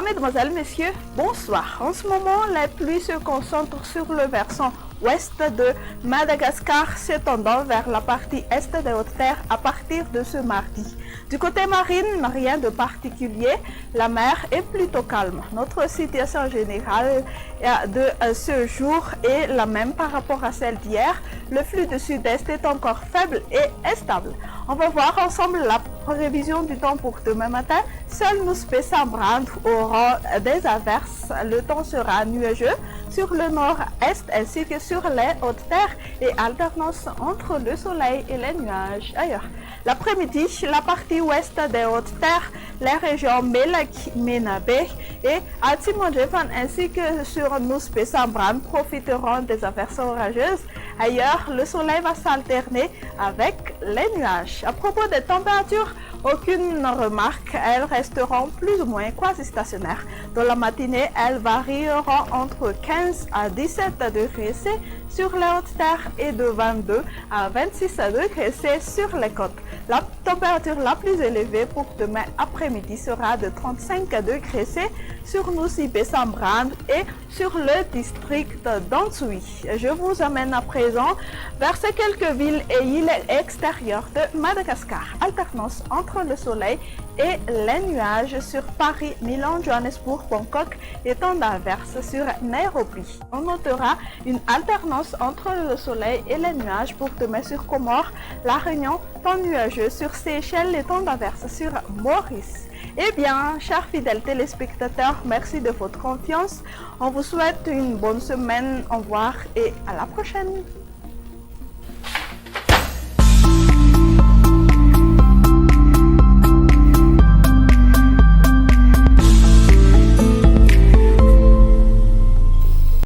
Mesdemoiselles, Messieurs, bonsoir. En ce moment, la pluie se concentre sur le versant ouest de Madagascar, s'étendant vers la partie est des Hautes-Terres à partir de ce mardi. Du côté marine, rien de particulier, la mer est plutôt calme. Notre situation générale de ce jour est la même par rapport à celle d'hier. Le flux de sud-est est encore faible et stable. On va voir ensemble la prévision du temps pour demain matin. Seul nous Sambrand aura des averses. Le temps sera nuageux sur le nord-est ainsi que sur les Hautes-Terres et alternance entre le soleil et les nuages ailleurs. L'après-midi, la partie ouest des Hautes-Terres, les régions Melak, Menabe et Atimondjefan ainsi que sur nous Sambrand profiteront des averses orageuses. Ailleurs, le soleil va s'alterner avec les nuages. À propos des températures, aucune remarque, elles resteront plus ou moins quasi stationnaires. Dans la matinée, elles varieront entre 15 à 17 degrés C sur les Hautes-Terres et de 22 à 26 degrés C sur les côtes. La température la plus élevée pour demain après-midi sera de 35 degrés C sur Nusipe Sambrand et sur le district d'Antsui. Je vous amène à présent vers ces quelques villes et îles extérieures de Madagascar. Alternance entre le soleil et les nuages sur Paris, Milan, Johannesburg, Bangkok et temps d'averse sur Nairobi. On notera une alternance entre le soleil et les nuages pour demain sur Comores, La Réunion, temps nuageux sur Seychelles et temps d'averse sur Maurice. Eh bien, chers fidèles téléspectateurs, merci de votre confiance. On vous souhaite une bonne semaine. Au revoir et à la prochaine.